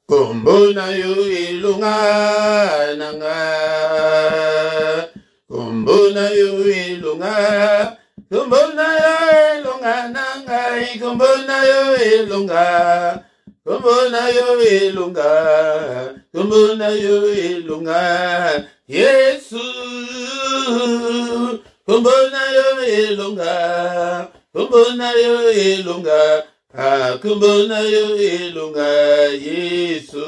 Kombo na yo ilunga nanga. Kombo na yo ilunga. Kombo na yo ilunga nanga. Kombo na yo ilunga. Kombo na yo ilunga. Kombo na yo ilunga. Yesu. Kombo na yo ilunga. Kombo na yo ilunga. Kombo na yo ilunga. Yesu.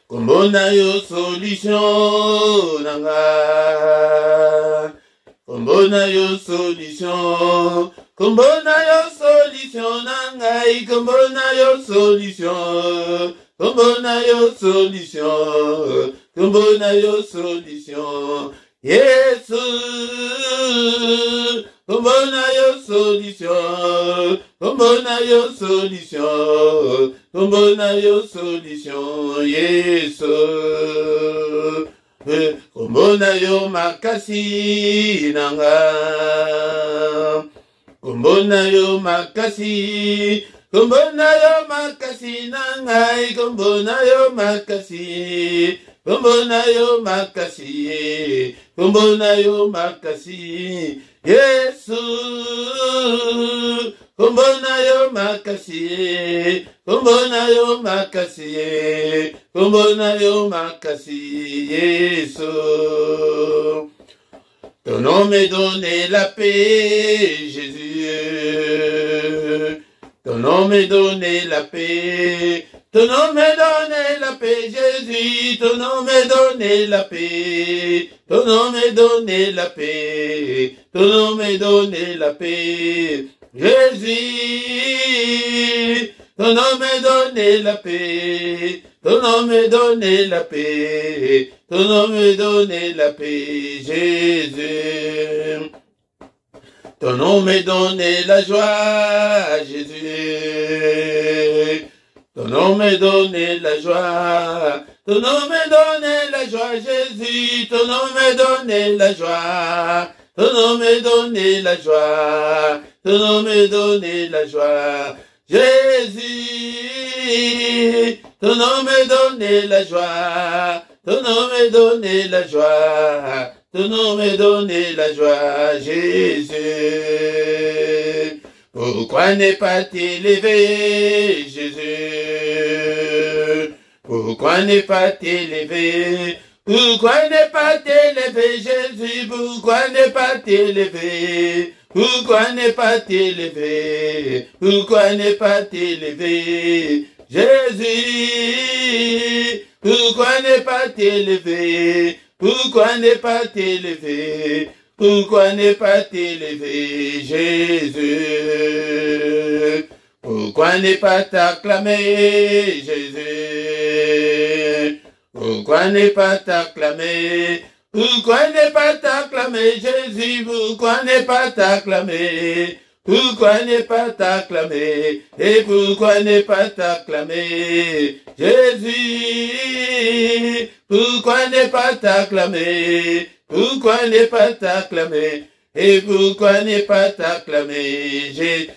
Kombo na yo solution nanga. Kombo na yo solution. Kombo na yo solution nanga. Kombo na yo solution. Kombo na yo solution. Kombo na yo solution. Yesu. Kombo na yo solution. Kombo na yo solution. Kombo na yo solution. Yesu. Kombo na yo makasi nanga. Kombo na yo makasi. Kombo na yo makasi nanga. Kombo na yo makasi. Kombo na yo makasi. Kombo na yo makasi. Yesu. Kombo na yo makasi. Kombo na yo makasi. Kombo na yo makasi. Yesu. Ton nom me donne la paix, Jésus. Ton nom me donne la paix. Ton nom me donne la paix, Jésus. Ton nom me donne la paix. Ton nom me donne la paix. Ton nom me donne la paix, Jésus. Ton nom me donne la paix. Ton nom me donne la paix. Ton nom me donne la paix, Jésus. Ton nom me donne la joie, Jésus. Ton nom me donne la joie. Ton nom me donne la joie, Jésus. Ton nom me donne la joie. Ton nom me donne la joie. Ton nom me donne la joie, Jésus. Ton nom me donne la joie. Ton nom me donne la joie. Ton nom me donne la joie, Jésus. Pourquoi ne pas t'élever, Jésus? Pourquoi ne pas t'élever? Pourquoi ne pas t'élever, Jésus? Pourquoi ne pas t'élever? Pourquoi ne pas t'élever? Pourquoi ne pas t'élever, Jésus? Pourquoi ne pas t'élever? Pourquoi ne pas t'élever? Pourquoi ne pas t'élever, Jésus? Pourquoi ne pas t'acclamer, Jésus? Pourquoi ne pas t'acclamer? Pourquoi ne pas t'acclamer, Jésus? Pourquoi ne pas t'acclamer? Pourquoi ne pas t'acclamer? Et pourquoi ne pas t'acclamer, Jésus? Pourquoi ne pas t'acclamer? Pourquoi ne pas t'acclamer? Et pourquoi ne pas t'acclamer, Jésus?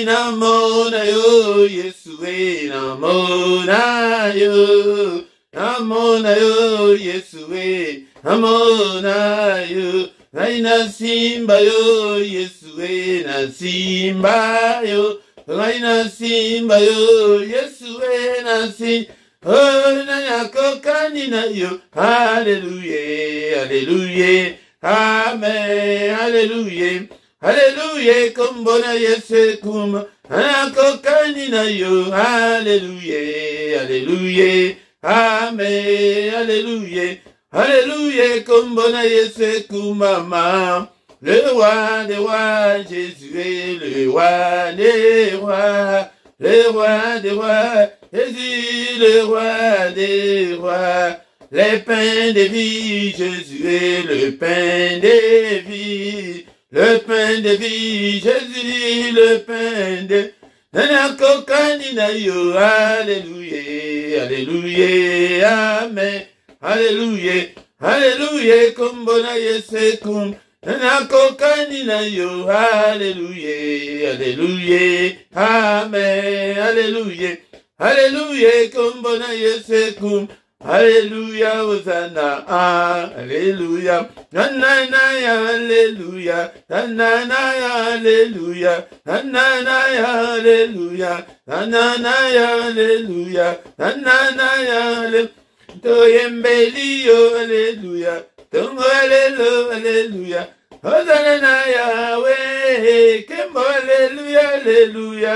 Namona yo, Yesue, namona yo. Namona yo, Yesue, namona yo. Raina simba yo, Yesue, na simba yo. Raina simba yo, Yesue, na simba. Oh, na yakokani na yo. Hallelujah, hallelujah. Amen, hallelujah. Hallelujah, kumbona Yesu kuma. Yakokani na yo. Hallelujah, hallelujah. Amen, hallelujah. Alléluia, comme bon Yesu kumama. Le roi des rois, Jésus est le roi des rois. Le roi des rois, Jésus le roi des rois. Les pains de vie, Jésus est le pain de vie. Le pain de vie, Jésus le pain de vie. Alléluia, alléluia, amen. Alléluia, alléluia, comme bon Yesu kum. Nakokani na yo, alléluia, alléluia, amen, alléluia, Alléluia, Kombona Yesekum. Alléluia, Hosanna, Alléluia, Nananaya, Alléluia, Nananaya, Alléluia, Nananaya, Alléluia, Nananaya, Alléluia, Nananaya, Alléluia, Toyembelio, Alléluia, Tongalelo, Alléluia, Hosanna, Yahweh, Kembo, Alléluia, Alléluia,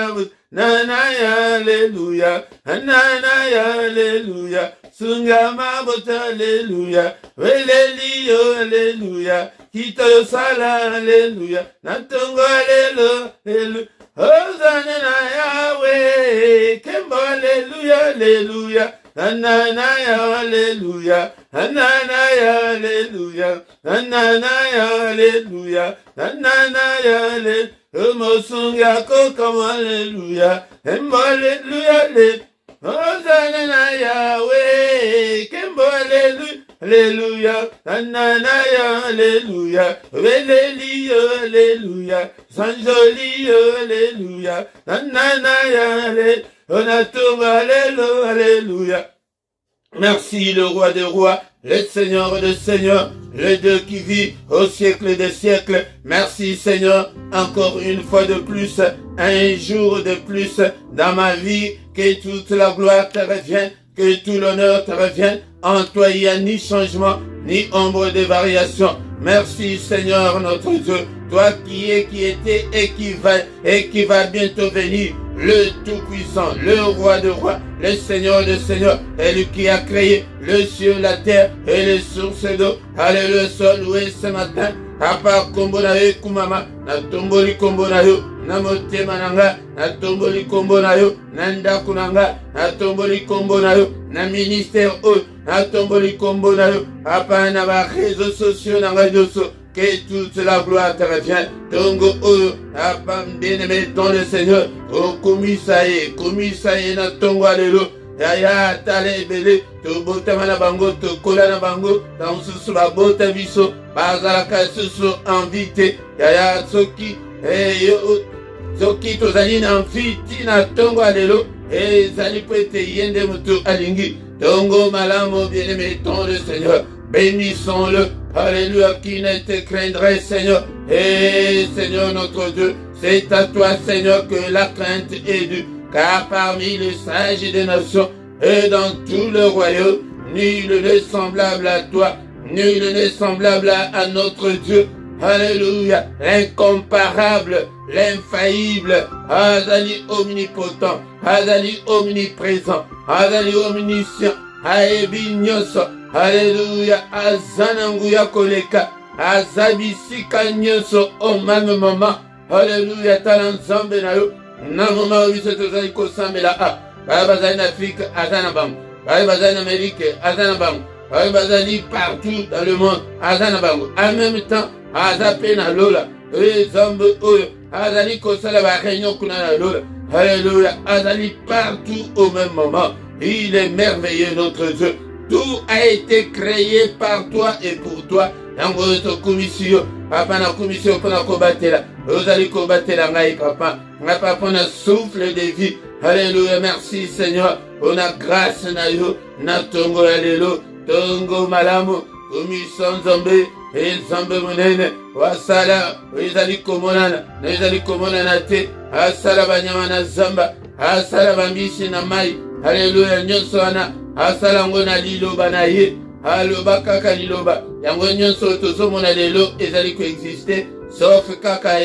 Nanaya, Alléluia, Nanaya, Alléluia, Sungama bota, Alléluia, Welelio, Alléluia, Kito sala, Alléluia, Natongo, Alléluia, Hosanna, Yahweh, Kembo, Alléluia, Alléluia, Nanaya, Alléluia, Nanaya, Alléluia, Nanaya, Alléluia, Nanaya, Alléluia, Mosunga kokam, Alléluia, Alléluia, Alléluia, Hosanna, Yahweh, Kembo, Alléluia, Alléluia, Nanaya, Alléluia, Velelio, Alléluia, Sanjolio, Alléluia, Nanaya, Alléluia, Onatonga, Alléluia, Alléluia. Merci le roi des rois, le Seigneur des seigneurs, le Dieu qui vit au siècle des siècles. Merci Seigneur, encore une fois de plus, un jour de plus dans ma vie, que toute la gloire te revienne, que tout l'honneur te revienne. En toi il n'y a ni changement, ni ombre de variation. Merci Seigneur notre Dieu, toi qui es, qui était et qui va bientôt venir. Le Tout-Puissant, le Roi de rois, le Seigneur de seigneurs, et lui qui a créé le ciel, la terre et les sources d'eau. Alléluia, sol loué ce matin. Papa kombonayo kumama, na tomboli kombonayo, na motema nanga, na tomboli kombonayo, na ndakunanga, na tomboli kombonayo, na ministère o, na tomboli kombonayo, papa na ba réseaux sociaux nanga doso. Que toute la gloire te revienne. Tongo o, apam bien-aimé dans le Seigneur. O komisaye na tongo alelo. Yaya tale bele, to bota mana bango, to kola na bango, dans susu ba bota biso, bazalaka susu invité. Yaya soki, soki to zali na invité na tongo alelo. Zali pwete yende mutu alingi. Tongo malamo bien-aimé dans le Seigneur. Bénissons-le. Alléluia, qui ne te craindrait, Seigneur. Et Seigneur notre Dieu, c'est à toi, Seigneur, que la crainte est due. Car parmi les sages des nations et dans tout le royaume, nul n'est semblable à toi, nul n'est semblable à notre Dieu. Alléluia, l'incomparable, l'infaillible, Azali omnipotent, Azali omniprésent, Azali omniscient, Aebignoso. Alléluia, azananguya koleka, azabisika nyoso o même moment. Alléluia, talanzambe na yo, na moment où se tozali kosambela a. Baya bazali en Afrique, azanabam. Baya bazali en Amérique, azanabam. Baya bazali partout dans le monde, azanabam. En même temps, azape na lola, zambe oyo, azali kosala ba réunion kuna na lola. Alléluia, azali partout au même moment. Il est merveilleux notre Dieu. Tout a été créé par toi et pour toi. Dans votre commission, papa na commission pour la combattre. Vous allez combattre la ngai papa. Ma papa na souffle de vie. Alléluia, merci Seigneur. On a grâce na yo, na tongo alléluia. Tongo malamu, commission zombe, et zombe monene. Wasala, vous allez komonana, vous allez komonana te. Asala banyama na zamba, asala bambishi na mai. Alléluia, nyonso wana. Asala ngona liloba na ye, aloba kaka liloba, yango nyonso tozomona lelo ezali koexiste, sauf kaka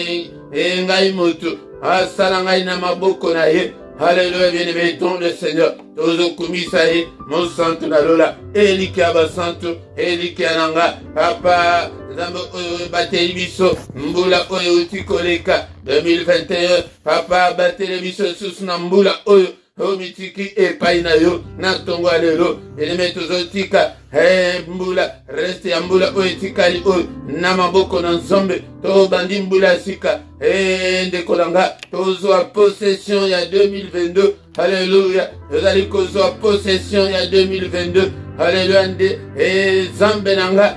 ngai moto, asala ngai na maboko na ye. Alléluia, bien-aimé ton le Seigneur, tozo kumisa ye, mon santo na lola, eliki abasanto, eliki ananga, papa, zambo oyo bateli biso, mbula oyo utikoleka, 2021, papa bateli biso susu na mbula oyo, Omitiki e paina yo na tongo alelo eleme tozotika mbula reste ya mbula oetikali o na maboko na nzombe to bandi mbula sika ndekolanga tozwa possession ya 2022. Alléluia, tozali kozwa possession ya 2022. Alléluia, nde zambe nanga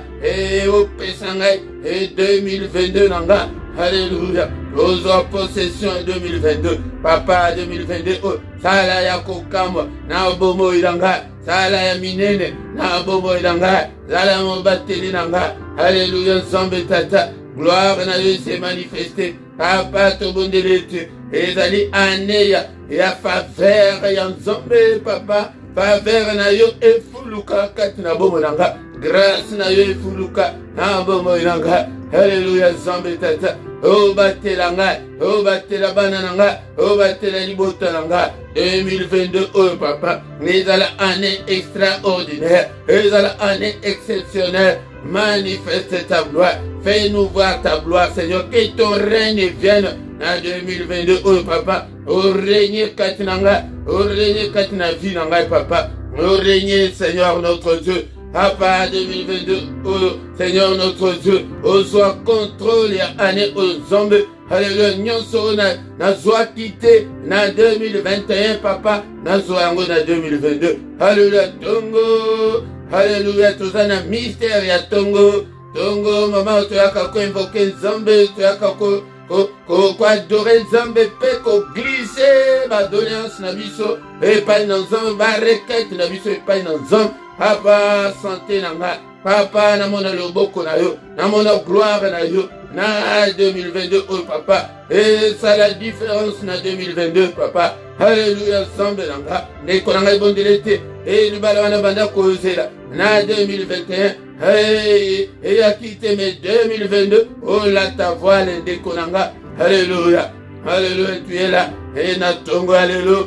opesa ngai 2022 nanga. Alléluia. Ozo possession 2022. Papa 2022. Sala ya kokamo. Na bomo ilanga. Sala ya minene. Na bomo ilanga. Sala mobateli nanga. Alléluia. Nzambe tata. Gloire na yo se manifester. Papa tobondelete. Ezali aneya. Ya faveur ya nzambe papa. Faveur na yo efuluka kati na bomo nanga. Grâce na yo efuluka na bomo nanga. Alléluia. Nzambe tata. O batelanga, o batela banananga, o batela libota nanga. 2022, oh papa, mais à la année extraordinaire, mais à la année exceptionnelle. Manifeste ta gloire, fais-nous voir ta gloire, Seigneur, que ton règne vienne en 2022, oh papa. O règne katinanga, o règne katina vie nanga, papa. O règne, Seigneur notre Dieu. Papa 2022, oh Seigneur notre Dieu, oh soit contrôle et année aux zombies. Alléluia, nyonso na soit quitté na 2021, papa, na soit en 2022. Alléluia, tongo, alléluia, tout ça na mystère ya tongo, tongo, maman, tu as qu'à invoquer zombie, tu as qu'à adorer zombie, pe ko glisser, ma doléance na biso, et pas dans zombie, ma requête na biso, et pas dans zombie. Papa, santé nanga, papa, namona loboko na yo, namona gloire na yo, na 2022, oh papa, et ça la différence na 2022, papa, alléluia, sambe nanga, nekonanga bondelete, et le balana banda kozela, na 2021, et a quitté mes 2022, oh la ta voile, nekonanga, alléluia, alléluia, tu es là, et na tongo, alléluia,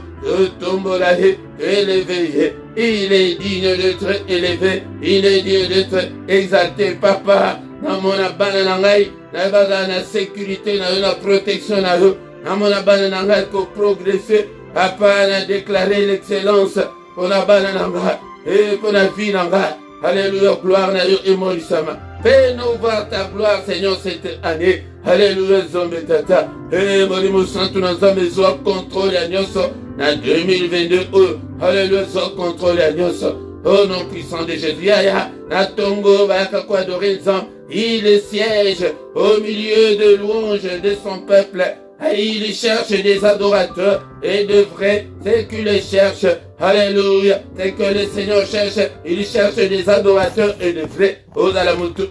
tombo là, élevé, il est digne d'être élevé, il est digne d'être exalté, papa. Dans mon abana nangai, na sécurité, na protection, na mon abana nangai pour progresser, papa, na déclaré l'excellence pour la abana nangai et pour la vie nangai. Alléluia, gloire na yo et morisama. Fais-nous voir ta gloire, Seigneur, cette année. Alléluia, zombe tata. Et morimo santo na zombe soit contrôle à nyonso. Na 2022, oh, alléluia, soit contrôle à nyonso. Au nom puissant de Jésus, ya, na tongo, baka kwa adorer zombe. Il siège au milieu de louanges de son peuple. Il cherche des adorateurs et de vrais, c'est qu'il les cherche. Alléluia. C'est que le Seigneur cherche. Il cherche des adorateurs et de vrais. Ozalamutu,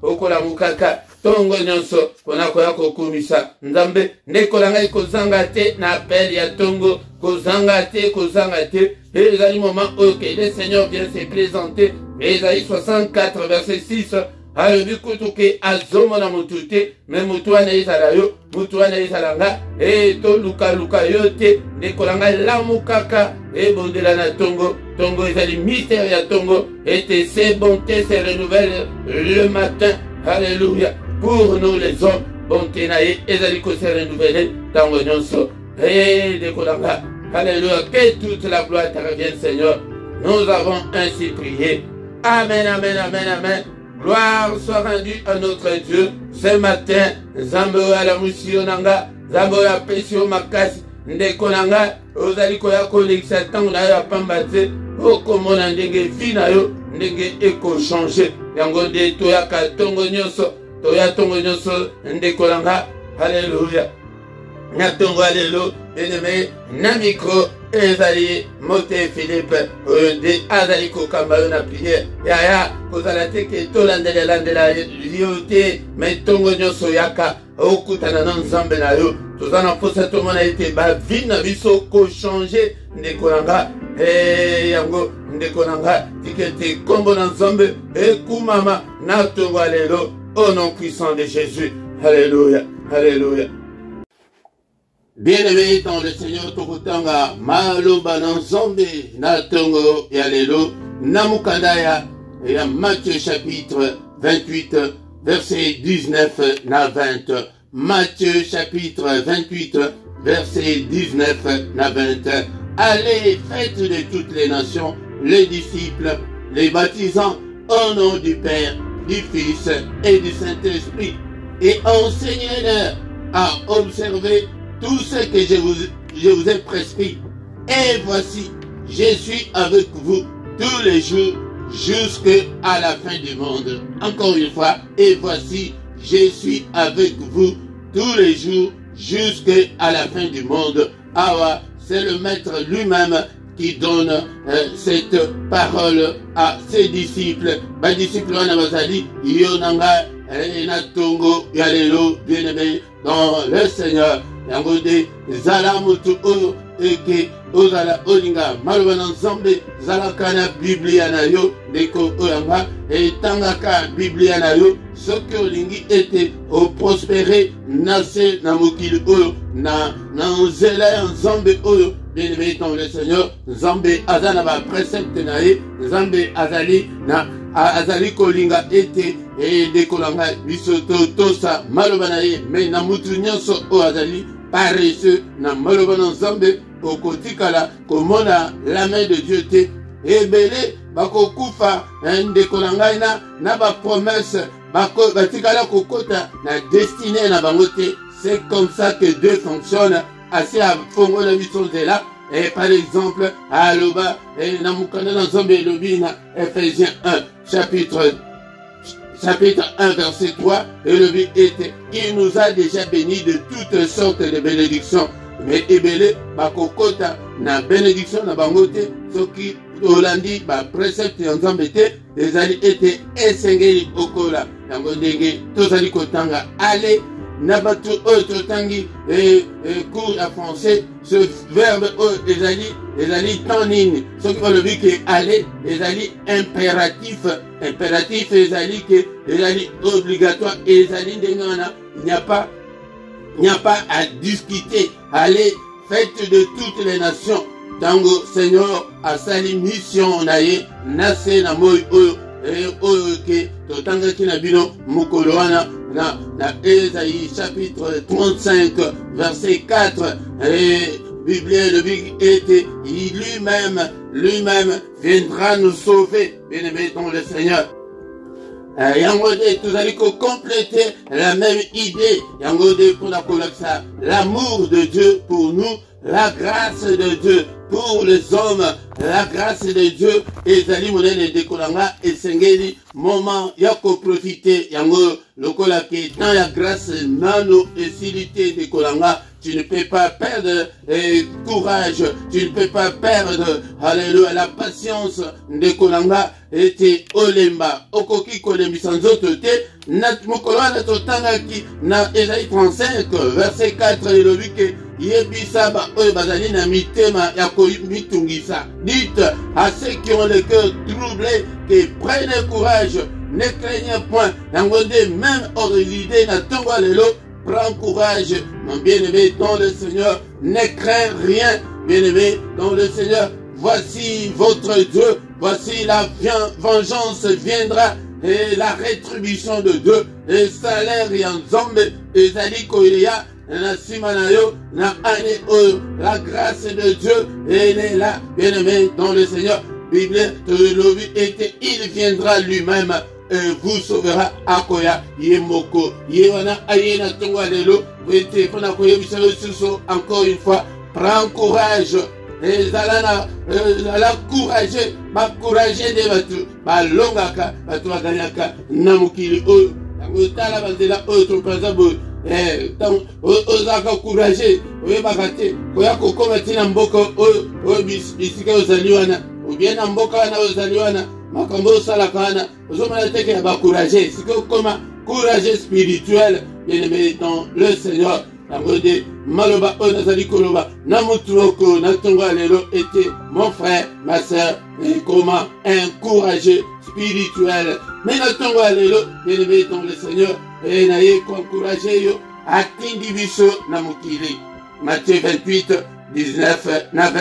okolamukaka. Tongo nyonso, konakoya kokumisa. Nzambe, nekolanga kozanga te, na appel ya tongo. Kozanga te. Et les amis, moment où le Seigneur vient se présenter. Ésaïe 64, verset 6. Alléluia, kutuke azomona mutute, me mutuana izala yo, mutuana izala nga, to luka yote, nekolanga lamukaka, bondela na tongo, tongo ezali mystère ya tongo, et ses bontés se renouvellent le matin, alléluia, pour nous les hommes, bonté nae, ezali ko se renouveler, tango nyonso, nekolanga, alléluia, que toute la gloire te revienne, Seigneur, nous avons ainsi prié, amen, amen, amen, amen. Gloire soit rendue à notre Dieu ce matin. Zambo à la Moussionanga, Zambo à Pesio Makasi, Ndekonanga, Ozali Koya Koleksa, Tango ya Pambate, Okomona Ndenge Finayo, Ndenge Eko changé. Yango de Toyaka Tongo Nyoso, Toya Tongo Nyoso, Ndekonanga, Alléluia. Natongo Alléluia, bien-aimé, Namiko, Ezali, Moté Philippe, de Azali Kokambayo na prière. Yaya, Kozalate ke tolandela landela yote, mais tongo nyoso yaka, okutana na nzambe na yo. Tozana posa to mona ete ba vie na biso ko changer ndekolanga. Yango ndekolanga, tikete kombo na nzambe, kumama na tongo alelo, au nom puissant de Jésus. Alléluia, alléluia. Bien-aimé dans le Seigneur, Tokotanga, Maloba Nanzambe, Natongo, Yalelo, Namukandaya, et à Matthieu chapitre 28, verset 19 na 20. Matthieu chapitre 28, verset 19 na 20. Allez, faites de toutes les nations les disciples, les baptisant au nom du Père, du Fils et du Saint-Esprit, et enseignez-leur à observer tout ce que je vous ai prescrit. Et voici, je suis avec vous tous les jours jusqu'à la fin du monde. Encore une fois, et voici, je suis avec vous tous les jours jusqu'à la fin du monde. Awa, c'est le Maître lui-même qui donne cette parole à ses disciples. Ba disciples wana bazali yonanga na tongo ya lelo bien-aimé dans le Seigneur. Yango de zala mutu oyo eke ozala olinga maloba na Nzambe zalaka na Biblia na yo ndeko oyanga etangaka Biblia na yo soki olingi ete oprospere nase na mokili oyo na nzela ya Nzambe oyo. Bien-aimé dans le Seigneur, Nzambe azana ba précepte na ye, Nzambe azali kolinga ete dekolanga biso tosa maloba na ye, mais na mutu nyonso o azali paresseux na maloba na Nzambe okotikala komona la main de Dieu te ebele bakokufa ndekolanga na ba promesse batikala kokota na destinée na bango te. C'est comme ça que Dieu fonctionne. Assez à fongo la mission de là. Et par exemple, à Aloba, et Namukana dans Zambé Lobina, Ephésiens 1, chapitre 1, verset 3, et le but était, il nous a déjà bénis de toutes sortes de bénédictions. Mais Ebele, Bakokota, na bénédiction, na bangote, ce qui, Olandi, ba précepte en Zambété, les alliés étaient essengés Okola, Nangondenge, tous alliés Kotanga, allez, Nabatu Ototangi cours à français, ce verbe les alliés tanine, ce qui va le dire que aller, les alliés impératifs, les alliés que les alliés obligatoires et les alliés de Nana, il n'y a pas à discuter. Allez, faites de toutes les nations. Tango Seigneur a sali mission naye nase na moi oyo ke totanga kina bino mukolo wana na Esaïe chapitre 35 verset 4 Bible le big était lui-même viendra nous sauver. Bien-aimés dans le Seigneur. Yangode, tous allez compléter la même idée. Yangode pour la collection, l'amour de Dieu pour nous, la grâce de Dieu pour les hommes, la grâce de Dieu. Et Zali Modèle de Kolanga et Sengeli, moment yako profiter. Yango, le kolake, dans la grâce, nano et silité de Kolanga. Tu ne peux pas perdre courage, tu ne peux pas perdre, alléluia, la patience de Kolanga et Olemba. Okoki Kolembi sans autre te, nat Mokolana Totangaki, na Esaïe 35, verset 4, et le wike, Yebisaba, Bazali na mitema, Yako mitungisa. Dites à ceux qui ont le cœur troublé, que prenez courage, ne craignez point, n'angode même hors l'idée, n'a tonga lelo. Prends courage, mon bien-aimé dans le Seigneur. Ne crains rien, bien-aimé dans le Seigneur. Voici votre Dieu. Voici la vengeance viendra et la rétribution de Dieu. Et salaire et en zombe. Et zali koya na simanayo na ane oyo. La grâce de Dieu elle est là, bien-aimé dans le Seigneur. Bible était, il viendra lui-même. Vous sauvera akoya yemoko yewana ayena tongwa lelo wete pona koyebisa suso encore une fois prends courage et zalana la courage ba courage de batu ba longaka batu baganyaka namukili oyo ngotala bazela oyo topaza bo tant ozaka courage oyebaka te koya kokoma tina mboko oyo bisika ozaliwana ou bien na mboka wana ozaliwana makambo salakana ozomana teke ya bakouragé siko koma courageux spirituel bien-aimé dans le Seigneur la mode maloba onazali koloba na mutuoko na tonga lelo était mon frère ma sœur et comment un courageux spirituel mais na tonga lelo bien-aimé dans le Seigneur et na ye encourager yo atindi biso na mokili Matthieu 28 19 na 20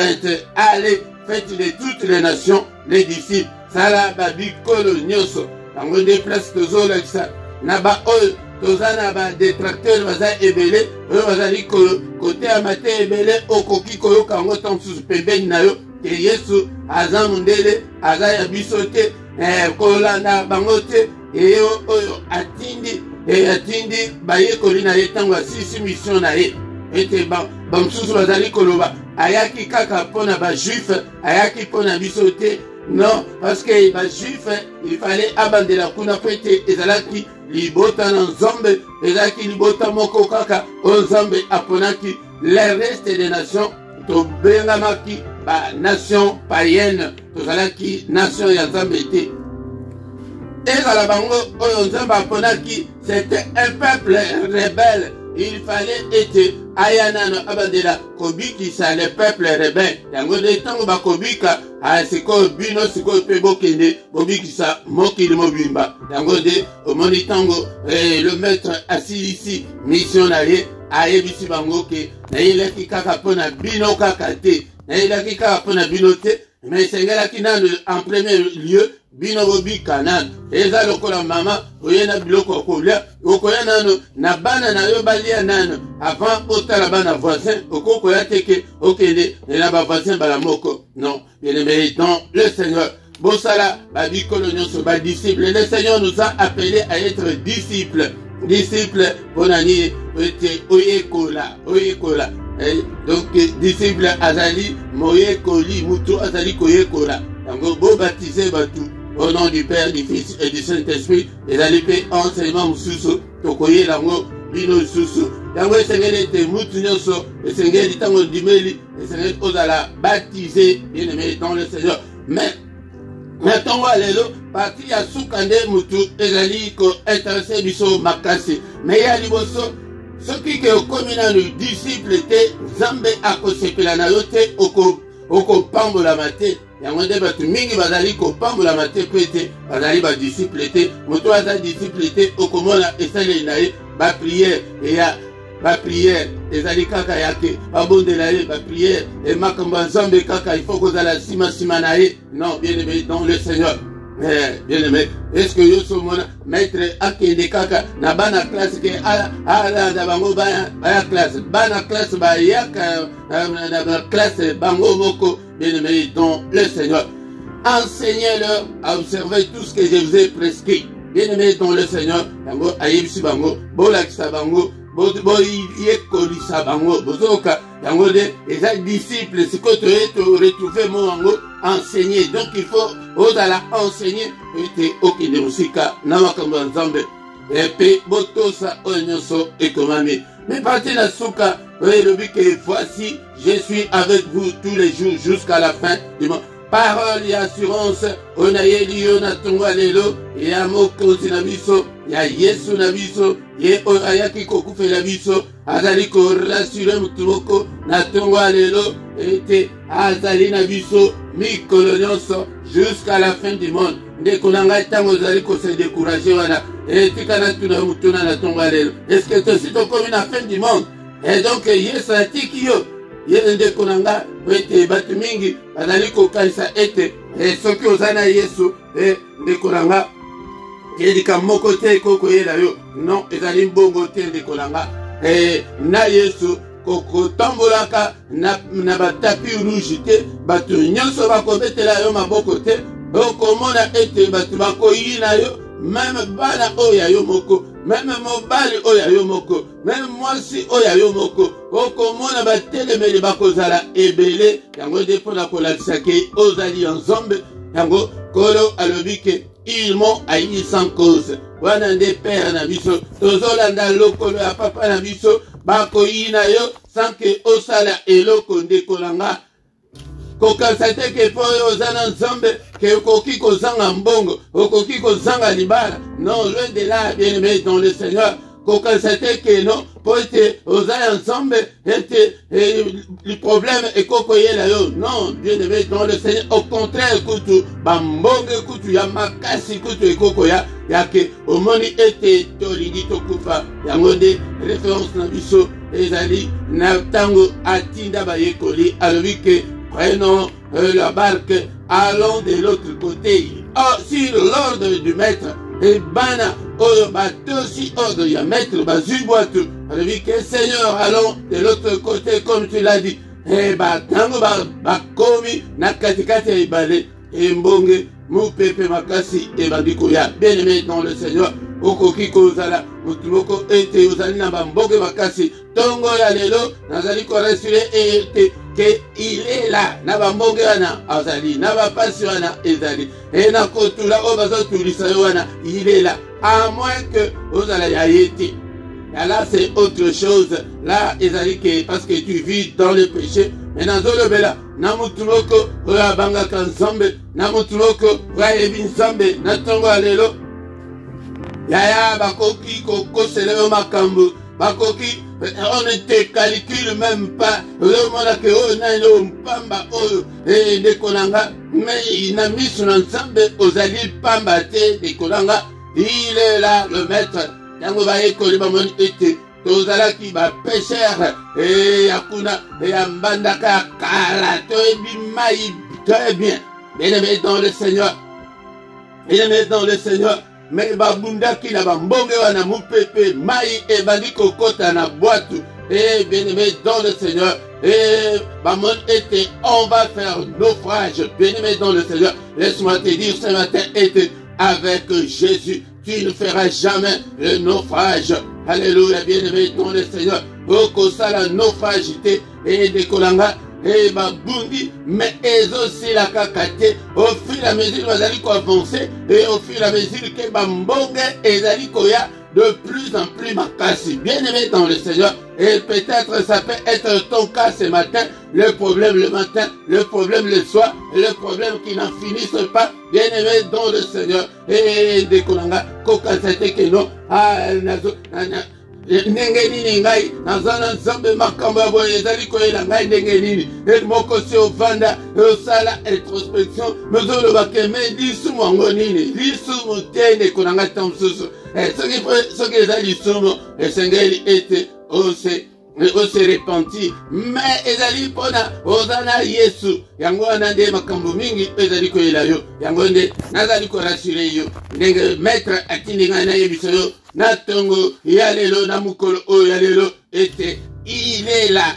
allez faites de toutes les nations les disciples sala babi kolo nyoso tango de place tozo la kisa na ba oyo tozana ba détracteur baza ebele oyo bazali côté amate ebele okoki koyoka ngo tansusu pembeni na yo ke Yesu aza mundele aza ya biso te kolanda bango te oyo atindi bayekoli na ye ntango asisi mission na ye ete bamosusu bazali koloba ayaki kaka mpona bajuif ayaki mpona biso te. Non, parce que les juifs, il fallait abandonner la kuna pour être ezalaki libota na nzambe ezalaki libota moko kaka oyo nzambe aponaki. Le reste des nations tobengamaki ba nation païenne tozalaki nation ya nzambe te. Ezala bango oyo nzambe aponaki c'était un peuple rebelle. Il fallait être ayanano abandela kobikisa le peuple rebelle. Yango de tango bakobika sikoyo bino sikoyo pe bokende bobikisa mokili mobimba. Yango de omoni tango le maître asilisi mission na ye ayebisi bango ke nayelaki kaka mpona bino kaka te, nayelaki kaka mpona bino te, mais esengelaki nano en premier lieu bino bobika nano. Eza lokola mama oye na biloko kolia okoya nano na bana na yo balia nano avant otala bana voisin okokoya teke okende na ba voisin bala moko. Non, bien aimé dans le Seigneur. Bosala babikolo nyonso ba disciples. Le Seigneur nous a appelés à être disciples. Disciples bonani oyekola. Donc disciple azali moyekoli mutu azali koyekola. Donc bo baptiser batu au nom du Père, du Fils et du Saint-Esprit. Et d'aller payer enseignement mususu tokoye lango bino susu. Yango esengeli te mutu nyonso esengeli tango dimeli esengeli ozala baptisé bien aimé dans le Seigneur. Mais maintenant, alelo, parti ya sukande mutu ezali ko intéressé biso makasi. Mais ya liboso, soki ke okomina no disciple te, Nzambe akosepela na yo te oko pambola mate. Yango nde batu mingi bazali ko pambola mate pe te, bazali ba disciple te. Mutu aza disciple te okomona esale na ye ba prière ya ba prière ezali kaka yake babondela ye ba prière et makambo nzambe kaka il faut kozala sima na ye. Non, bien aimé dans le Seigneur. Bien aimé, est-ce que yo somona maître akende kaka na bana classe ke ala da bango baya classe bana classe ba yaka na classe bango moko. Bien aimé dans le Seigneur, enseignez-leur à observer tout ce que je vous ai prescrit. Bien aimé dans le Seigneur, bango ayebisi bango bolakisa bango boyekolisa bango bozoka yango de eza disciple siko to retrouver mo yango enseigner. Donc il faut ozala enseigner ete okende musika na makambo nzambe epe botosa oyo nyonso ekomami. Mais parti na suka elobi ke voici je suis avec vous tous les jours jusqu'à la fin du monde. Parole et assurance onayeli yo na tonga lelo ya mokonzi na biso ya Yesu na biso ye ayaki kokufela biso azali ko rassurer mutu moko na tonga lelo ete azali na biso mikolo nyonso jusqu'à la fin du monde. Ndeko na ngai tango ozali ko se décourager wana etika na tuna mutu na tonga lelo est-ce que tosi tokomi na fin du monde? Et donc Yesu atiki yo ye ndeko na nga ete batu mingi bazali kokanisa ete soki oza na Yesu ndeko na nga yedika moko te kokoyela yo. Non, ezali mbongo te ndeko na nga na Yesu kokotambolaka na batapi rouge te, batu nyonso bakobetela yo maboko te, okomona ete batu bakoyina yo, meme bana oya yo moko, meme mobali oya yo moko, meme mwasi oya yo moko, okomona batelemeli bakozala ebele. Yango nde mpona kolakisa ke ozali ya nzambe. Yango kolo alobi ke ils m'ont haï sans cause. Wana nde père na biso tozolanda lokolo ya papa na biso bakoyina yo sans que osala eloko ndeko na nga. Kokanisa te ke po oza na nzambe ke okoki kozanga mbongo, okoki kozanga libala. Non, loin de là, bien aimé dans le Seigneur. Kokanisa te ke non po ete oza ya nzambe ete le problème ekokoyela yo. Non, bien aimé dans le Seigneur. Au contraire, kutu bambonge kutu ya makasi kutu ekokoya yake omoni ete tolingi tokufa. Yango nde référence na biso ezali na tango atinda bayekoli alobi ke prenons la barque, allons de l'autre côté. Oh, sur l'ordre du maître, et bana, oh, bateau, si ordre, ya maître, bazuboatu. Alors, que Seigneur, allons de l'autre côté, comme tu l'as dit. Et tango, komi, nakatikati, et balé, et mbonge, moupepe, makasi, et bandikoya. Bien aimé dans le Seigneur, okoki kozala, mutumoko, ete, ozali, na mbonge, makasi, tongo, ya lelo, nazali, ko rassurer, et ete, que il est là, na bambonge wana azali, na bapasi wana ezali, et na kotula obazo tulisa wana, il est là, à moins que ozala ya yeti. Là c'est autre chose, là ezali que parce que tu vis dans le péché, mais dans le bela, na mutuloko oya banga kanzambe, na mutuloko oya ebi nzambe, na tongo alelo, yaya bakoki koko seleo makambo, bakoki. On ne te calcule même pas. Le monde que on a une pamba et de kolanga, mais il n'a mis son ensemble aux alliés pamba de kolanga. Il est là le maître. Yango ba ekoli ba mon été. Tozala ki ba pêcheur et yakuna et ambandaka kala to bimai très bien. Bien-aimé dans le Seigneur. Bien-aimé dans le Seigneur. Mais babunda qui n'a pas mbonge wana mupepe mai et bandi kokota na boîte et bien-aimé dans le Seigneur et bamon était on va faire naufrage bien-aimé dans le Seigneur. Laisse-moi te dire ce matin était avec Jésus tu ne feras jamais le naufrage. Alléluia bien-aimé dans le Seigneur. Oko sala naufragité et de kolanga et babundi mais aussi la kakate au fur et à mesure bazali ko avancer et au fur et à mesure que bambonge ezali koya de plus en plus makasi. Bien-aimé dans le Seigneur, et peut-être ça peut être ton cas ce matin, le problème le matin, le problème le soir, le problème qui n'en finisse pas. Bien-aimé dans le Seigneur, et de kolanga kokasate que non ndenge nini ngai nazana nzambe makambo ya boye ezali koyela ngai ndenge nini moko si ovanda osala introspection mozolobake me lisumu yango nini lisumu te ndeko na ngai ta mosusu soki eza lisumu esengeli ete ose repenti mais ezali mpona oza na Yesu yango wana nde makambo mingi ezali koyela yo yango nde nazali korasure yo ndenge maître atindi ngai nayebisa yo na tongo ya lelo na mukolo oyo ya lelo ete il est là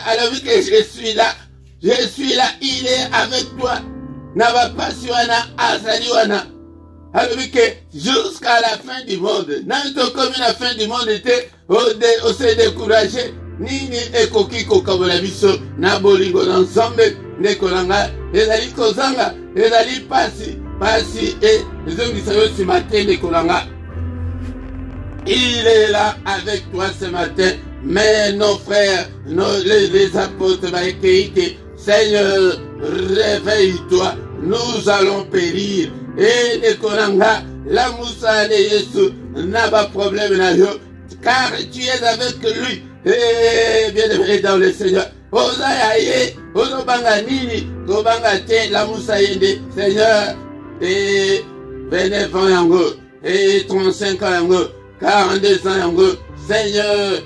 alors vu que je suis là il est avec toi na bapasi wana azali wana alors vu que jusqu'à la fin du monde nanto comme la fin du monde était on s'est découragé nini ekoki kokabola biso na bolingo na nzambe ndekolanga ezali kozanga ezali pasi et ezongisa yo nsima te ndekolanga. Il est là avec toi ce matin, mais nos frères, les apôtres, Seigneur, réveille-toi, nous allons périr. Et de Konanga, la moussa de Jésus n'a pas de problème là, car tu es avec lui. Et bien dans le Seigneur. Ozayaye, Ozobanga Nini, Kobanga Te, la moussa yende, Seigneur, et 29 ans yango, et 35 ans yango. 42 ans yango Seigneur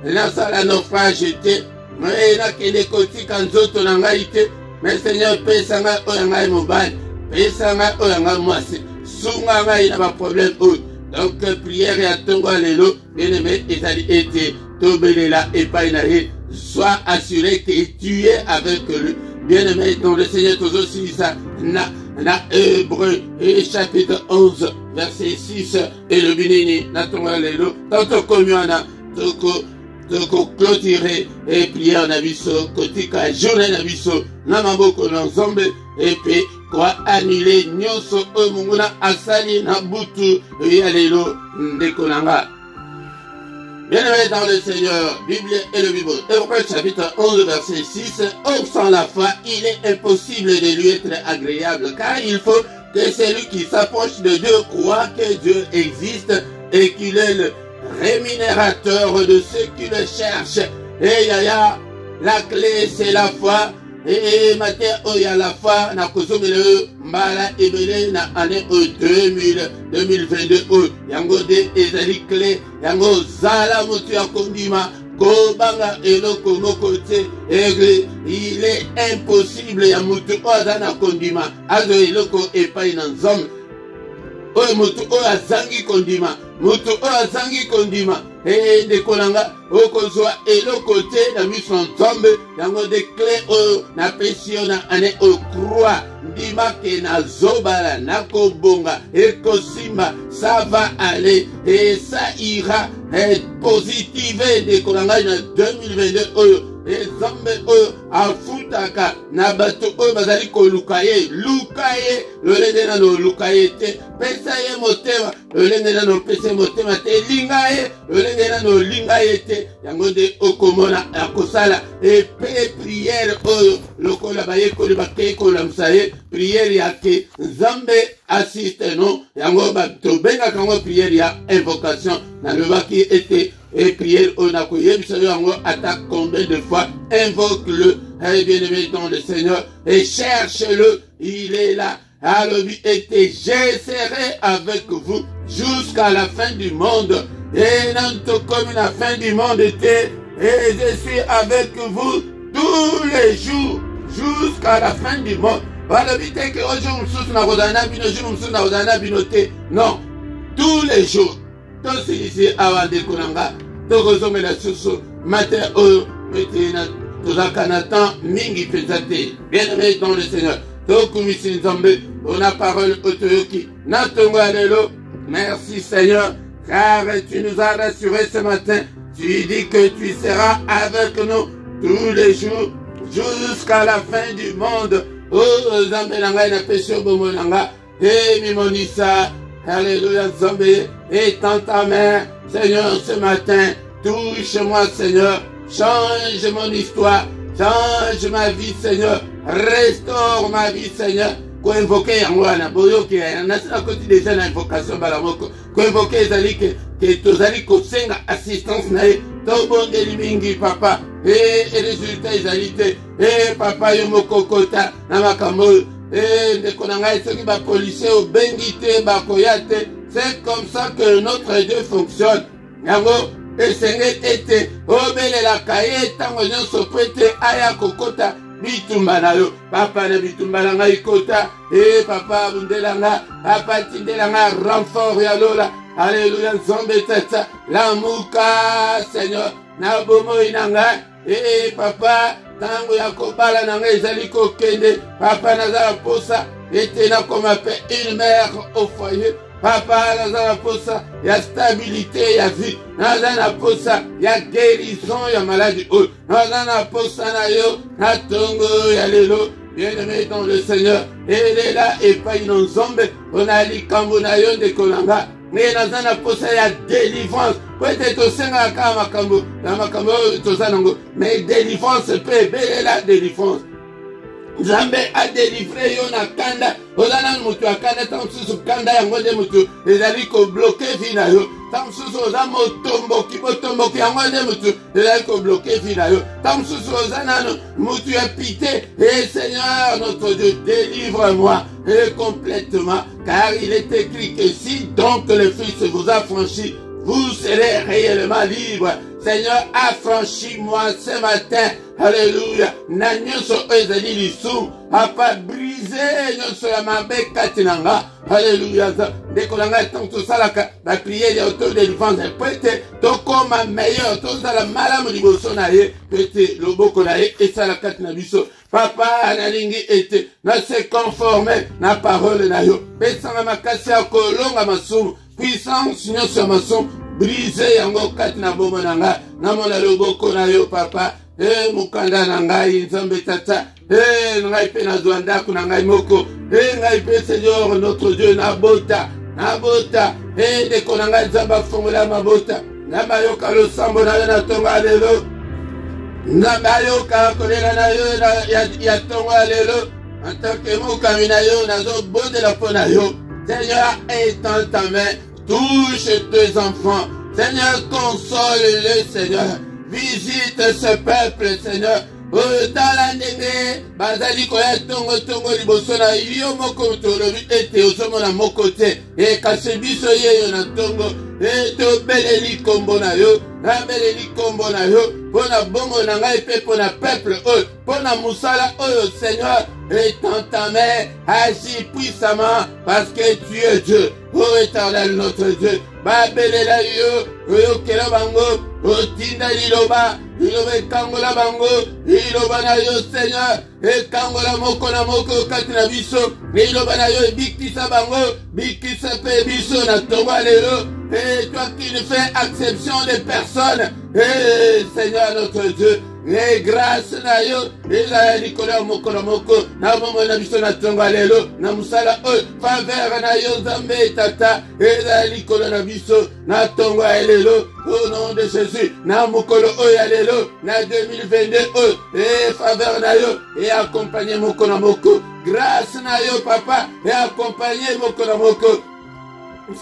nasala naufrage te mais nakende kotika nzoto na ngai te mais Seigneur pesa ngai oyo ngai mobali pesa ngai oyo ngai mwasi sunga ngai na ba problème oyo donc prière ya tongo lelo bien-aimé ezali ete tobelela epai na ye sois assuré que tu es avec lui bien-aimé dans le Seigneur aussi ça na Hébreu chapitre 11 verset 6 et le binini natonga lelo tanto komiana toko clôturer et prière na biso kotika journée na biso na maboko na nzambe et puis quoi annuler nyonso oyo munguna asali na butu ya lelo ndeko nanga. Bien-aimé dans le Seigneur, Bible et le Bible. Hébreux chapitre 11 verset 6. Or sans la foi, il est impossible de lui être agréable, car il faut que celui qui s'approche de Dieu croit que Dieu existe et qu'il est le rémunérateur de ceux qui le cherchent. Et yaya, la clé c'est la foi. Et matin, il y a la foi, na kozomele mbala ebele na année 2022 yango de ezali clé yango zala mutu ya kondima kobanga eloko moko te il est impossible ya mutu oza na kondima azo eloko epai na nzambe oyo mutu oyo azangi kondima mutu oyo azangi kondima ndeko nanga okozwa eloko te na miso ya nzambe yango de clé oyo napesi yo na ane ocroi ndima ke nazobala nakobonga ekosimba ça va aller et ça ira positive ndeko nanga na 2022 oyo Nzambe oyo afutaka na bato oyo bazali koluka ye, luka ye lolenge nano luka ye te, pesa ye motema lolenge nano pesa ye motema te, linga ye lolenge nano linga ye te. Yango nde okomona akosala epe priere oyo lokola bayekoli bakei kolamsa ye priere yake Nzambe assiste no. Yango tobengaka yango priere ya invocation. Nalobaki ete et prière on a couillé, attaque combien de fois, invoque-le, bien-aimé dans le Seigneur, et cherche-le, il est là. Alors lui était, je serai avec vous jusqu'à la fin du monde. Et non comme la fin du monde était, et je suis avec vous tous les jours jusqu'à la fin du monde. Non, tous les jours. Tous ici avant de Konanga, tous la source matin au Kanatan mingi pesate. Bien-aimé dans le Seigneur. Tokumisi Nzambe, on a parole autoyoki. Natongo alelo. Merci Seigneur, car tu nous as rassuré ce matin. Tu dis que tu seras avec nous tous les jours jusqu'à la fin du monde. Oh Nzambe nanga na pesho bomo nanga. Et mimonisa. Alléluia, Nzambe, étends ta main, Seigneur, ce matin, touche-moi, Seigneur, change mon histoire, change ma vie, Seigneur, restaure ma vie, Seigneur. Ko invoquer yangoana, boyoki, na côté déjà l'invocation balamoko, ko invoquer ezali que tozali ko senga assistance nae, to bondeli mingi papa, et résultat ezali te, et papa yomoko kota na makambo. Et c'est comme ça que notre Dieu fonctionne. Et Seigneur était obéle la cahier tango nyonso prete aya kokota bitumba na yo papa na bitumba na ngai kota et papa bundelanga papa tindelanga renfort ya lola. Alléluia, Nzambe tata lamuka Seigneur na bomo inanga et papa tango ya kobala na ngai ezali kokende papa nazala posa ete na koma pe une mère au foyer. Papa nazala posa ya stabilité ya vie, nazala posa ya guérison ya maladie oyo, nazala posa na yo na tongo ya lelo. Bien-aimé dans le Seigneur, elle est là et pas une Nzambe, on a likambo na yo de kolanga. Mais nazala posa ya délivrance. Peut-être au senga ka makambo, na makambo tozanango, mais délivrance peut belle la délivrance. Nzambe a délivré yo na kanda, ozana mutu akanda tamsusu kanda yango de mutu, ezali ko bloquer vina yo. Tamsusu oza motomboki yango de mutu, ezali ko bloquer vina yo. Tamsusu ozana mutu ya pité, et Seigneur notre Dieu, délivre-moi et complètement, car il est écrit que si donc le Fils vous a franchi, vous serez réellement libre. Seigneur, affranchis-moi ce matin. Alléluia. Na nyonso ezali lisu. Apa briser nyonso ya mabe katinanga. Alléluia. Dekolanga tanto salaka. La prière de auto-délivrance. Peut-être tokoma meilleur. Tozala malamu liboso na ye. Peut-être loboko na ye. Et salaka na biso. Papa nalingi ete. Na se conformer na parole na yo. Pesanga makasi ya kolonga masumu. Puissance nyonso ya masumu. Brise yango kati na bomo na nga na mona loboko na yo papa mukanda na ngai Nzambe tata ngai pe na zwanda ku na ngai moko ngai pe Seigneur notre Dieu na bota de konanga Nzamba fongola mabota na bayoka lo sambo na yo na tonga lelo na bayoka kolela na yo ya tonga lelo en tant que mukami na yo na zo bonde la pona yo Seigneur étends ta main. Touche tes enfants. Seigneur, console-les, Seigneur. Visite ce peuple, Seigneur. Dans la nene, bazali koya tongo liboso na yo moko tolobi ete osomo na moko te. E kasi biso ye yo na tongo. E to beleli kombo na yo. Na beleli kombo na yo. Pona bongo na ngai pe pona peuple oyo. Pona musala oyo, Seigneur. Étends ta main, agis puissamment parce que tu es Dieu. Oh éternel notre Dieu. Babelela yo, oyokela bango, otinda liloba, liloba ekangola bango, liloba na yo Seigneur, ekangola moko na moko kati na biso, liloba na yo bikisa bango, bikisa pe biso na tonga lelo. Et toi qui ne fais exception de personne, et Seigneur notre Dieu, ne grâce na yo ezala likolo ya mokolo moko na bomoi na biso na ntongo ya lelo na mosala oyo faveur na yo nzambe tata ezala likolo na biso na ntongo ya lelo au nom de Jésus na mokolo oyo ya lelo na 2022 oyo faveur na yo accompagné moko na moko grâce na yo papa accompagné moko na moko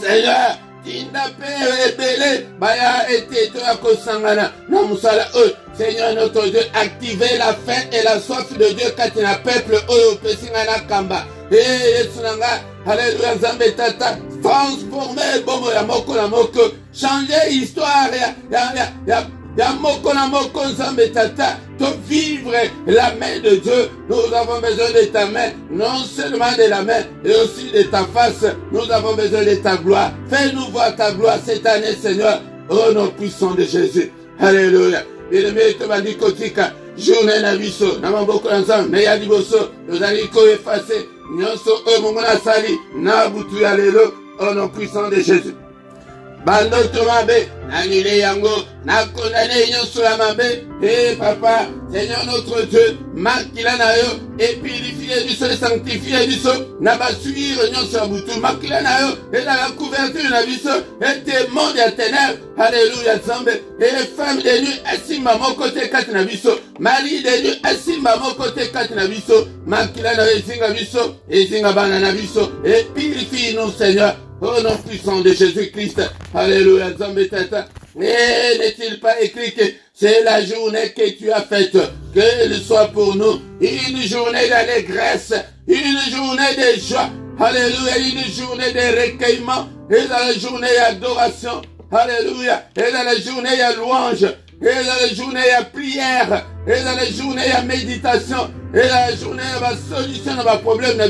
Seigneur tinda pe ebele baya ete to akosangana na musala oyo Seigneur notre Dieu activez la faim et la soif de Dieu kati na peuple oyo pesinga na kamba Yesu nanga alléluia nzambe tata transformer bomo ya moko na moko changer histoire ya moko na moko nzambe tata de vivre la main de Dieu. Nous avons besoin de ta main, non seulement de la main, mais aussi de ta face. Nous avons besoin de ta gloire. Fais-nous voir ta gloire cette année, Seigneur, au nom puissant de Jésus. Alléluia. Bien-aimé, tu m'as dit kotika, journée na biso, na maboko ensemble, mais ya liboso, nous allons ko effacer, nyonso mongona sali, na butu ya lelo, au nom puissant de Jésus. Bando tomabe, nangile yango, na condamné nyonso ya mabe, papa, Seigneur notre Dieu, makila na yo, et purifier biso, et sanctifier biso, na basuire nyonso ya butu, makila na yo, et la couverture na biso, et témoin de ténèbres, alléluia, zambe, et femme de nuit, asimba mon côté kat na biso, mari de nuit, asimba mon côté kat na biso, makila na yo, ezinga biso, ezinga bana na biso, et purifie nous, Seigneur, au nom puissant de Jésus-Christ. Alléluia. N'est-il pas écrit que c'est la journée que tu as faite, qu'elle soit pour nous une journée d'allégresse, une journée de joie. Alléluia. Une journée de recueillement. Et dans la journée d'adoration. Alléluia. Et dans la journée de louange. Et dans la journée de prière. Et dans la journée de méditation. Et dans la journée de solution de nos problèmes.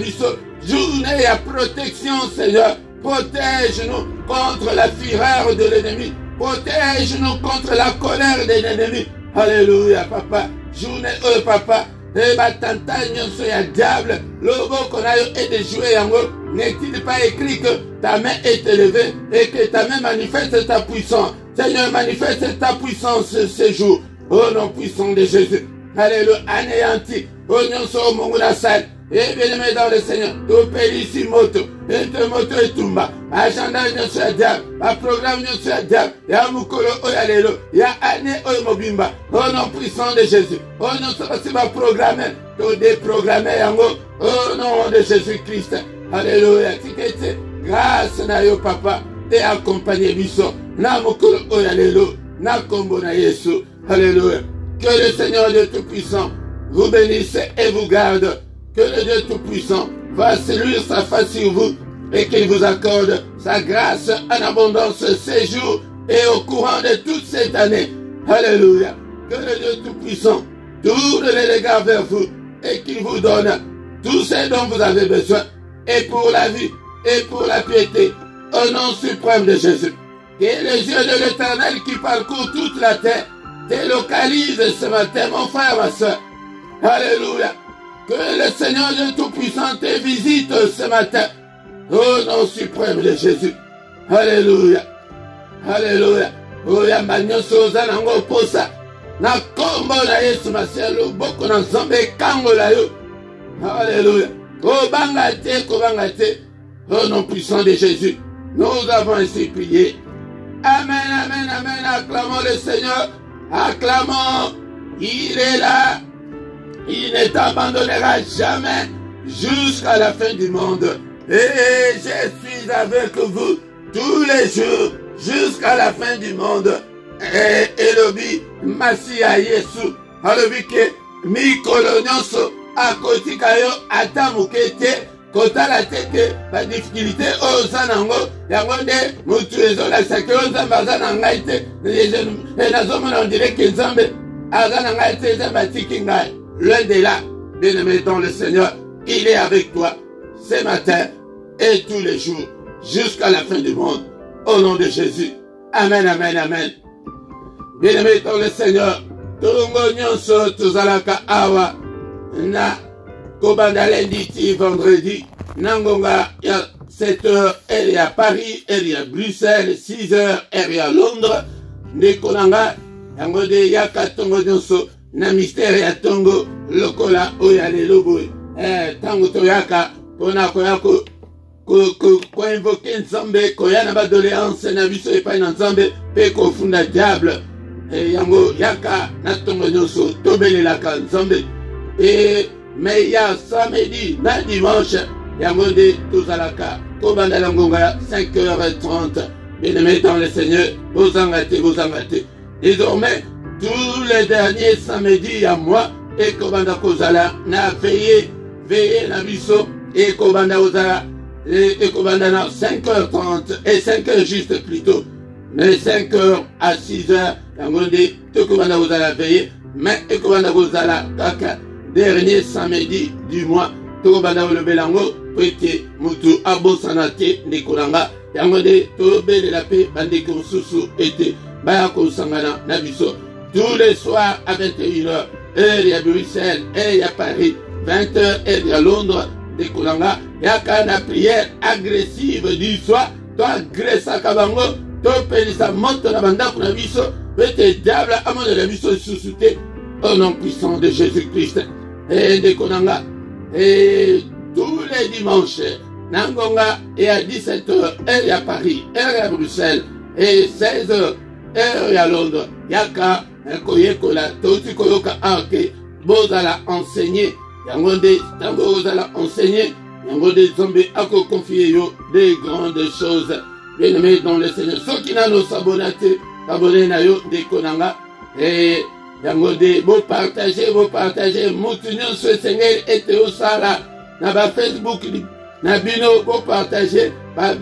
Journée de protection, Seigneur. Protège-nous contre la fureur de l'ennemi. Protège-nous contre la colère de l'ennemi. Alléluia, papa. Journée, papa. Et batanta nyonso ya diable. Loboko na yo est de jouer yango. N'est-il pas écrit que ta main est élevée et que ta main manifeste ta puissance. Seigneur, manifeste ta puissance ce jour. Au nom puissant de Jésus. Alléluia, anéanti. Au nyonso monguna sal. Et bien aimé dans le Seigneur, tu payes ici moto, et te moto et tumba, agenda nyonso ya diable, ma programme nyonso ya diable, ya mukolo oya lelo, ya année oya mobimba, au nom puissant de Jésus, au nom de ma programme, tu déprogramme yango, au nom de Jésus-Christ, alléluia, tikete, grâce na yo papa, et accompagné biso, na mukolo oya lelo, na kombo na Yesu, alléluia, que le Seigneur Dieu Tout-Puissant vous bénisse et vous garde. Que le Dieu Tout-Puissant fasse luire sa face sur vous et qu'il vous accorde sa grâce en abondance ces jours et au courant de toute cette année. Alléluia. Que le Dieu Tout-Puissant tourne les regards vers vous et qu'il vous donne tout ce dont vous avez besoin et pour la vie et pour la piété au nom suprême de Jésus. Que les yeux de l'Éternel qui parcourent toute la terre délocalisent ce matin, mon frère, ma soeur. Alléluia. Que le Seigneur Dieu Tout-Puissant te visite ce matin. Au nom suprême de Jésus. Alléluia. Alléluia. Oya manyoso zanango posa. Na kombo na Yesu maselo boko na nzambe kango la yo. Alléluia. Ko banga te. Au nom puissant de Jésus. Nous avons ainsi prié. Amen, amen, amen. Acclamons le Seigneur. Acclamons. Il est là. Il ne t'abandonnera jamais jusqu'à la fin du monde. Et je suis avec vous tous les jours jusqu'à la fin du monde. Et Elobi Masia Yesu. Alobi ke mikolo nyonso akotika yo ata mukete kotala teke ba difficulté oza nango yango nde mutu ezolakisa ke nzambe aza na ngai te nazomona on dirait ke nzambe aza na ngai te nzambe atiki ngai. Loin de là, bien-aimé dans le Seigneur, il est avec toi ce matin et tous les jours jusqu'à la fin du monde. Au nom de Jésus. Amen, amen, amen. Bien-aimé dans le Seigneur, Tongo nyonso tozalaka awa na kobanda lundi ti vendredi nangonga ya 7h elle est à Paris, elle est à Bruxelles, 6h elle est à Londres. Ndekonanga yango de yaka tongo nyonso na mystère ya tongo lokola oyo ya lelo boye ntango toyaka mpona koya koinvoke nzambe koya na badoléance na biso epai na nzambe mpe kofunda diable yango yaka na ntongo nyonso tobelelaka nzambe me ya samedi na dimanche yango nde tozalaka kobanda na ngonga ya 5h30. Bien-aimés dans le Seigneur, vous en gâtez. Désormais, tous les derniers samedis à moi, et Kobanda Kozala, na veillé na biso, et Kobanda Kozala, et Kobanda na 5h30, et 5h juste plutôt, mais 5h à 6h, yangonde, te Kobanda Kozala veillé, mais et Kobanda Kozala, kaka, dernier samedi du mois, te Kobanda Olobelango, Pwete, Mutu, Abosanate, Nikolanga, yango nde tobelela mpe bandeko mosusu ete baya kosangana na biso tous les soirs à 21h heure ya Bruxelles, heure ya Paris, 20h heure ya Londres. Dekolanga yaka na prière agressive du soir to agresaka bango topelisa moto na bandako na biso ete diable amonela biso lisusu te au nom puissant de Jésus-Christ. Et Dekolanga tous les dimanches Nangonga et à 17h, elle est à Paris, elle est à Bruxelles, et 16h, elle est à Londres. Yaka, koyekola, toti koyoka arke, bozala enseigner, yangonde, tango bozala enseigner, yangonde zombe ako confier yo des grandes choses. Bien-aimés dans le Seigneur, ceux qui n'ont pas s'abonner na yo de konanga, et yangonde, vous partagez, moutunyo ce Seigneur était au sala, na ba Facebook, na bino ko partager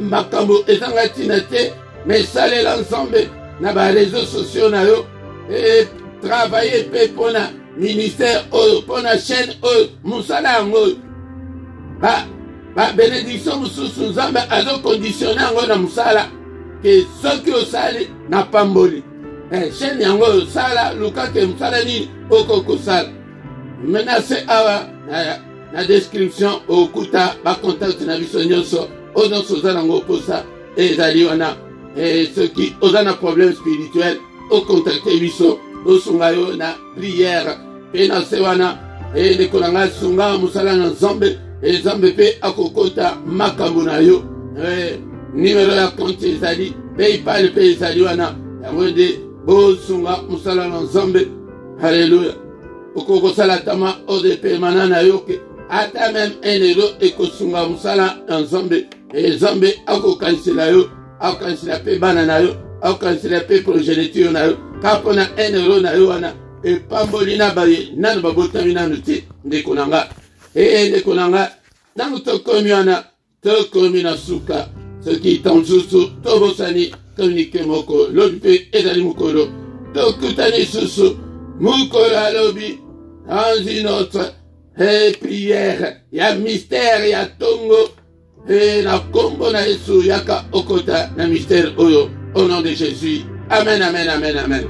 makambo ezanga tina te mais salela ensemble na ba réseaux sociaux na yo et travailler pe pona ministère oyo pona chaîne oyo musala yango ba bénédiction mususu nzambe azo conditionner yango na musala ke soki osali na pamboli chaîne yango osala luka ke musala nini okokosala menacé awa na description okuta ba contact na biso nyonso ozo sozana ngo posa ezali wana ceux qui ozana problème spirituel au contacter biso osunga yo na prière pe na se wana dekolanga sunga musala na nzambe nzambe pe akokota makambo na yo numéro ya compte ezali PayPal pe ezali wana yango nde bosunga musala na nzambe. Alléluia. Okokosala tama ODP manana yoke ata même 1 euro ekosunga musala nzambe nzambe akokanisela yo akokanisela pe bana na yo akokanisela pe progéniture na yo kapona 1 euro na yo wana epamboli na baye nano babotami nano te ndeko nanga ndeko nanga ntango tokomi wana tokomi na suka soki tanzusu tobosani communique moko lobi mpe ezali mokolo tokutani susu mokolo alobi dans une autre prière, il y a mystère, il y a tongo, et la combo na Yesu yaka okota na mystère oyo, au nom de Jésus. Amen, amen, amen, amen.